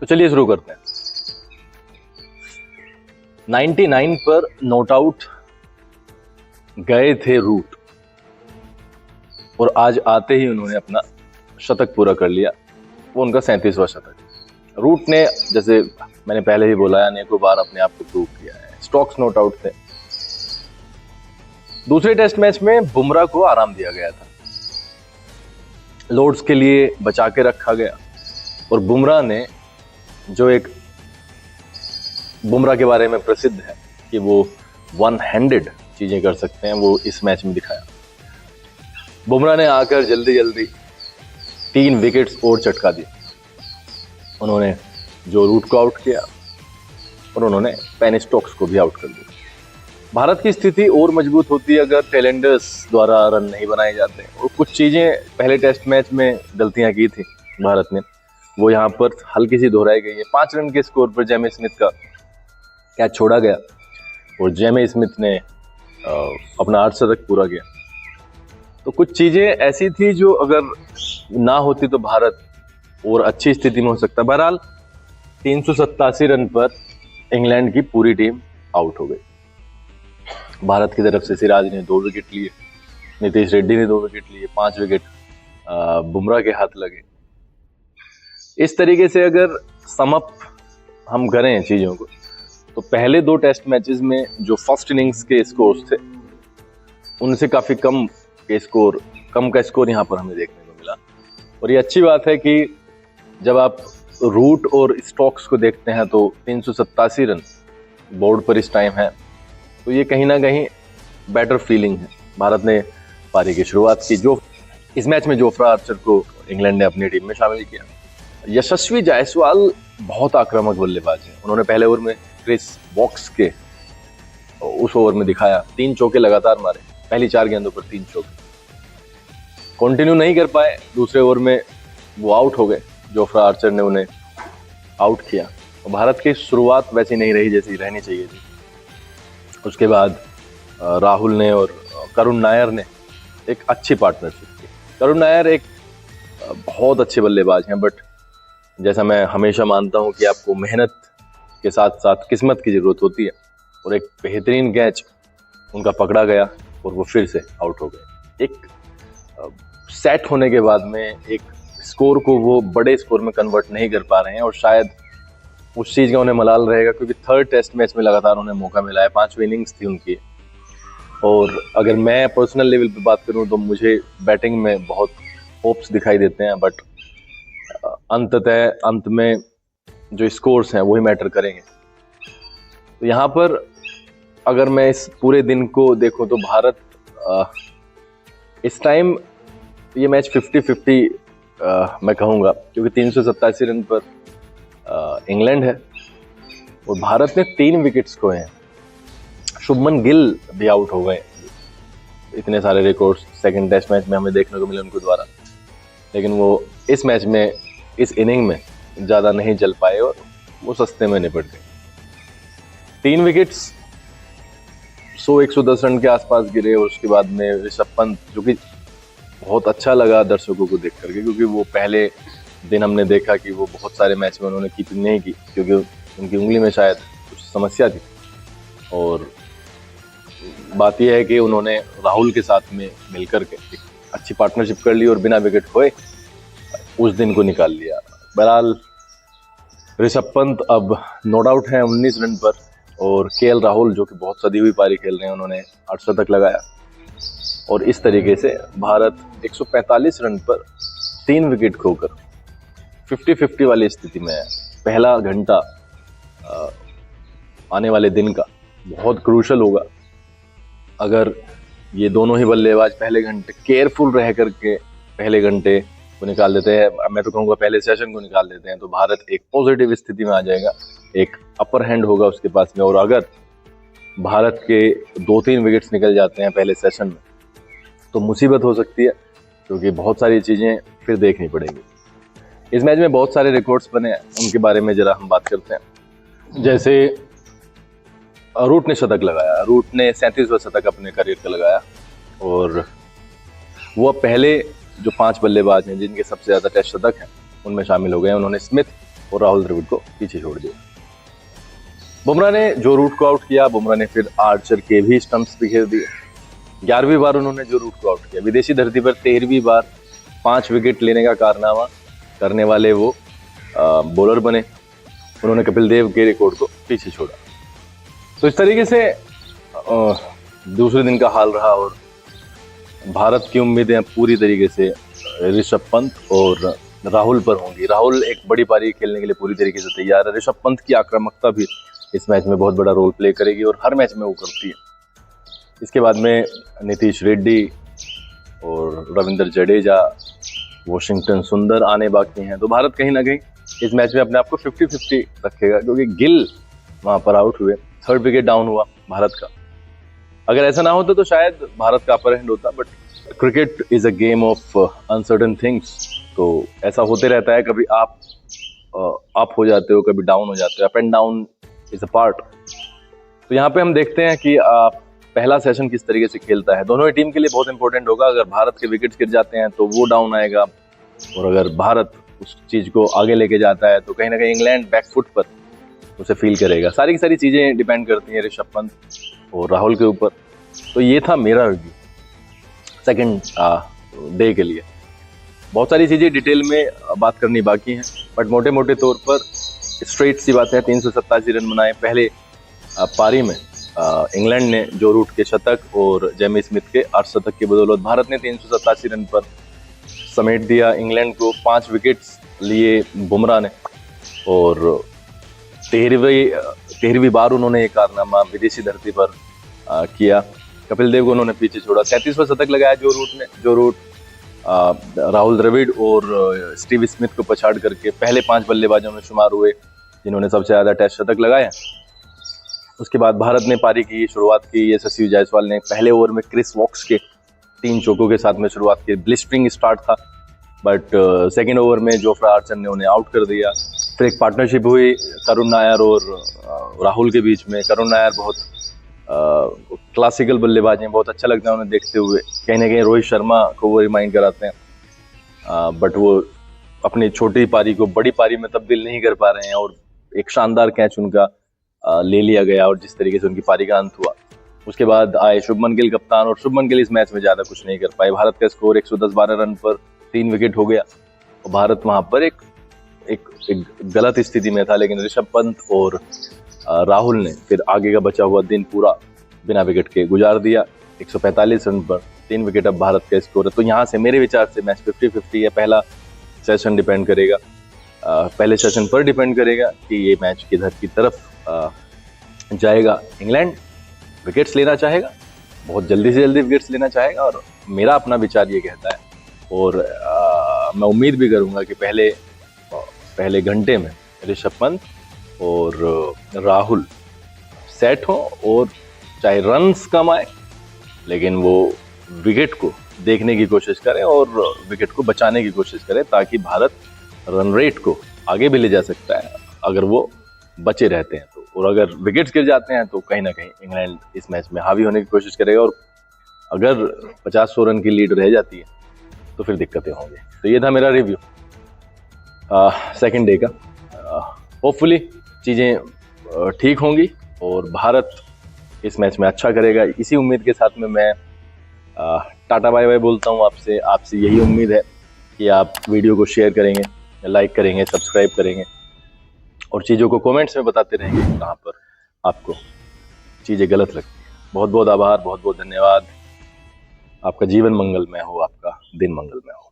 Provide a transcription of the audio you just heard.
तो चलिए शुरू करते हैं। 99 पर नॉट आउट गए थे रूट, और आज आते ही उन्होंने अपना शतक पूरा कर लिया। वो उनका 37वां शतक। रूट ने, जैसे मैंने पहले ही बोला, अनेकों बार अपने आप को प्रूव किया है। स्टोक्स नॉट आउट थे। दूसरे टेस्ट मैच में बुमराह को आराम दिया गया था, लॉर्ड्स के लिए बचा के रखा गया, और बुमराह ने, जो एक बुमराह के बारे में प्रसिद्ध है कि वो वन हैंडेड चीजें कर सकते हैं, वो इस मैच में दिखाया। बुमराह ने आकर जल्दी जल्दी 3 विकेट्स और चटका दिए। उन्होंने जो रूट को आउट किया और उन्होंने पेन स्टोक्स को भी आउट कर दिया। भारत की स्थिति और मजबूत होती है अगर टेलेंडर्स द्वारा रन नहीं बनाए जाते। और कुछ चीजें पहले टेस्ट मैच में गलतियां की थी भारत ने, वो यहाँ पर हल्की सी दोहराई गई है। 5 रन के स्कोर पर जेमे स्मिथ का कैच छोड़ा गया और जेमे स्मिथ ने अपना 8 शतक पूरा किया। तो कुछ चीजें ऐसी थी जो अगर ना होती तो भारत और अच्छी स्थिति में हो सकता। बहरहाल 387 रन पर इंग्लैंड की पूरी टीम आउट हो गई। भारत की तरफ से सिराज ने 2 विकेट लिए, नीतीश रेड्डी ने 2 विकेट लिए, 5 विकेट बुमराह के हाथ लगे। इस तरीके से अगर समअप हम करें चीजों को, तो पहले 2 टेस्ट मैचेस में जो फर्स्ट इनिंग्स के स्कोर्स थे उनसे काफी कम का स्कोर यहाँ पर हमें देखने को मिला। और ये अच्छी बात है कि जब आप रूट और स्टोक्स को देखते हैं तो 387 रन बोर्ड पर इस टाइम है, तो ये कहीं ना कहीं बेटर फीलिंग है। भारत ने पारी की शुरुआत की। जो इस मैच में जोफ्रा आर्चर को इंग्लैंड ने अपनी टीम में शामिल किया। यशस्वी जायसवाल बहुत आक्रामक बल्लेबाज है। उन्होंने पहले ओवर में क्रिस वॉक्स के उस ओवर में दिखाया, 3 चौके लगातार मारे, पहली 4 गेंदों पर 3 चौके। कंटिन्यू नहीं कर पाए, दूसरे ओवर में वो आउट हो गए। जोफ्रा आर्चर ने उन्हें आउट किया और भारत की शुरुआत वैसी नहीं रही जैसी रहनी चाहिए थी। उसके बाद राहुल ने और करुण नायर ने एक अच्छी पार्टनरशिप की। करुण नायर एक बहुत अच्छे बल्लेबाज हैं, बट जैसा मैं हमेशा मानता हूं कि आपको मेहनत के साथ साथ किस्मत की जरूरत होती है। और एक बेहतरीन कैच उनका पकड़ा गया और वो फिर से आउट हो गए। एक सेट होने के बाद में एक स्कोर को वो बड़े स्कोर में कन्वर्ट नहीं कर पा रहे हैं, और शायद उस चीज़ का उन्हें मलाल रहेगा क्योंकि 3rd टेस्ट मैच में लगातार उन्हें मौका मिला है। 5वीं इनिंग्स थी उनकी। और अगर मैं पर्सनल लेवल पे बात करूं तो मुझे बैटिंग में बहुत होप्स दिखाई देते हैं, बट अंत में जो स्कोर्स हैं वही मैटर करेंगे। तो यहाँ पर अगर मैं इस पूरे दिन को देखूं तो भारत इस टाइम ये मैच 50-50 मैं कहूँगा, क्योंकि 387 रन पर इंग्लैंड है और भारत ने 3 विकेट्स खोए हैं। शुभमन गिल भी आउट हो गए। इतने सारे रिकॉर्ड्स 2nd टेस्ट मैच में हमें देखने को मिले उनके द्वारा, लेकिन वो इस मैच में, इस इनिंग में ज़्यादा नहीं चल पाए और वो सस्ते में निपट गए। 3 विकेट्स 100-110 रन के आसपास गिरे। और उसके बाद में ऋषभ पंत, जो कि बहुत अच्छा लगा दर्शकों को देख करके, क्योंकि वो पहले दिन हमने देखा कि वो बहुत सारे मैच में उन्होंने कीपिंग नहीं की क्योंकि उनकी उंगली में शायद कुछ समस्या थी। और बात यह है कि उन्होंने राहुल के साथ में मिलकर के एक अच्छी पार्टनरशिप कर ली और बिना विकेट खोए उस दिन को निकाल लिया। बहरहाल ऋषभ पंत अब नॉट आउट हैं 19 रन पर, और केएल राहुल, जो कि बहुत सदी हुई पारी खेल रहे हैं, उन्होंने 8 शतक लगाया। और इस तरीके से भारत 145 रन पर 3 विकेट खोकर 50-50 वाली स्थिति में है। पहला घंटा आने वाले दिन का बहुत क्रूशल होगा। अगर ये दोनों ही बल्लेबाज पहले घंटे केयरफुल रह करके पहले घंटे को निकाल देते हैं, मैं तो कहूँगा पहले सेशन को निकाल देते हैं, तो भारत एक पॉजिटिव स्थिति में आ जाएगा, एक अपर हैंड होगा उसके पास में। और अगर भारत के 2-3 विकेट्स निकल जाते हैं पहले सेशन में तो मुसीबत हो सकती है, क्योंकि बहुत सारी चीज़ें फिर देखनी पड़ेंगी। इस मैच में बहुत सारे रिकॉर्ड्स बने हैं, उनके बारे में जरा हम बात करते हैं। जैसे रूट ने शतक लगाया। रूट ने 37वां शतक अपने करियर का लगाया, और वो अब पहले जो 5 बल्लेबाज हैं जिनके सबसे ज़्यादा टेस्ट शतक हैं उनमें शामिल हो गए हैं। उन्होंने स्मिथ, और राहुल द्रविड़ को पीछे छोड़ दिया। बुमराह ने जो रूट को आउट किया, बुमराह ने फिर आर्चर के भी स्टंप्स बिखेर दिए। 11वीं बार उन्होंने जो रूट को आउट किया, विदेशी धरती पर 13वीं बार 5 विकेट लेने का कारनामा करने वाले वो बॉलर बने। उन्होंने कपिल देव के रिकॉर्ड को पीछे छोड़ा। तो इस तरीके से दूसरे दिन का हाल रहा और भारत की उम्मीदें पूरी तरीके से ऋषभ पंत और राहुल पर होंगी। राहुल एक बड़ी पारी खेलने के लिए पूरी तरीके से तैयार है। ऋषभ पंत की आक्रामकता भी इस मैच में बहुत बड़ा रोल प्ले करेगी और हर मैच में वो करती है। इसके बाद में नीतीश रेड्डी और रविंद्र जडेजा, वॉशिंगटन सुंदर आने बाकी हैं। तो भारत कहीं ना कहीं इस मैच में अपने आप को 50-50 रखेगा, क्योंकि गिल वहां पर आउट हुए, 3rd विकेट डाउन हुआ भारत का। अगर ऐसा ना होता तो शायद भारत का अपर हैंड होता, but cricket is a game of uncertain things. तो ऐसा होते रहता है, कभी आप अप हो जाते हो, कभी डाउन हो जाते हो। Up and down is a part. तो यहाँ पे हम देखते हैं कि पहला सेशन किस तरीके से खेलता है। दोनों ही टीम के लिए बहुत इंपॉर्टेंट होगा। अगर भारत के विकेट्स गिर जाते हैं तो वो डाउन आएगा, और अगर भारत उस चीज को आगे लेके जाता है तो कहीं ना कहीं इंग्लैंड बैकफुट पर उसे फील करेगा। सारी की सारी चीजें डिपेंड करती हैं ऋषभ पंत और राहुल के ऊपर। तो ये था मेरा रिव्यू सेकंड डे के लिए। बहुत सारी चीजें डिटेल में बात करनी बाकी हैं, बट मोटे मोटे तौर पर स्ट्रेट सी बात है। 387 रन बनाए पहले पारी में। इंग्लैंड ने जो रूट के शतक और जेमी स्मिथ के अर्धशतक की बदौलत भारत ने 387 रन पर समेट दिया इंग्लैंड को। 5 विकेट्स लिए बुमराह ने, और 13वीं बार उन्होंने एक कारनामा विदेशी धरती पर किया। कपिल देव को उन्होंने पीछे छोड़ा। 37वां शतक लगाया जो रूट राहुल द्रविड़ और स्टीव स्मिथ को पछाड़ करके पहले 5 बल्लेबाजों में शुमार हुए जिन्होंने सबसे ज्यादा टेस्ट शतक लगाया। उसके बाद भारत ने पारी की शुरुआत की। यशस्वी जायसवाल ने पहले ओवर में क्रिस वॉक्स के 3 चौकों के साथ में शुरुआत की। ब्लिस्टरिंग स्टार्ट था, बट सेकेंड ओवर में जोफ्रा आर्चर ने उन्हें आउट कर दिया। फिर एक पार्टनरशिप हुई करुण नायर और राहुल के बीच में। करुण नायर बहुत क्लासिकल बल्लेबाज हैं, बहुत अच्छा लगता है उन्हें देखते हुए। कहीं ना कहीं रोहित शर्मा को वो रिमाइंड कराते हैं, बट वो अपनी छोटी पारी को बड़ी पारी में तब्दील नहीं कर पा रहे हैं, और एक शानदार कैच उनका ले लिया गया और जिस तरीके से उनकी पारी का अंत हुआ। उसके बाद आए शुभमन गिल कप्तान, और शुभमन गिल इस मैच में ज्यादा कुछ नहीं कर पाए। भारत का स्कोर 110-12 रन पर 3 विकेट हो गया, और भारत वहां पर एक गलत स्थिति में था। लेकिन ऋषभ पंत और राहुल ने फिर आगे का बचा हुआ दिन पूरा बिना विकेट के गुजार दिया। 145 रन पर 3 विकेट अब भारत का स्कोर है। तो यहाँ से मेरे विचार से मैच 50-50 है। पहला सेशन डिपेंड करेगा, पहले सेशन पर डिपेंड करेगा कि ये मैच किधर की तरफ जाएगा। इंग्लैंड विकेट्स लेना चाहेगा, बहुत जल्दी से जल्दी विकेट्स लेना चाहेगा, और मेरा अपना विचार ये कहता है। और मैं उम्मीद भी करूंगा कि पहले घंटे में ऋषभ पंत और राहुल सेट हो, और चाहे रन्स कम आए लेकिन वो विकेट को देखने की कोशिश करें और विकेट को बचाने की कोशिश करें, ताकि भारत रन रेट को आगे भी ले जा सकता है अगर वो बचे रहते हैं तो। और अगर विकेट्स गिर जाते हैं तो कहीं ना कहीं इंग्लैंड इस मैच में हावी होने की कोशिश करेगा, और अगर 50-100 रन की लीड रह जाती है तो फिर दिक्कतें होंगी। तो ये था मेरा रिव्यू सेकंड डे का। होपफुली चीज़ें ठीक होंगी और भारत इस मैच में अच्छा करेगा। इसी उम्मीद के साथ में मैं टाटा बाय बाय बोलता हूँ आपसे यही उम्मीद है कि आप वीडियो को शेयर करेंगे, लाइक करेंगे, सब्सक्राइब करेंगे, और चीज़ों को कमेंट्स में बताते रहेंगे कहाँ पर आपको चीज़ें गलत लगती हैं। बहुत बहुत आभार, बहुत बहुत धन्यवाद। आपका जीवन मंगलमय हो, आपका दिन मंगलमय हो।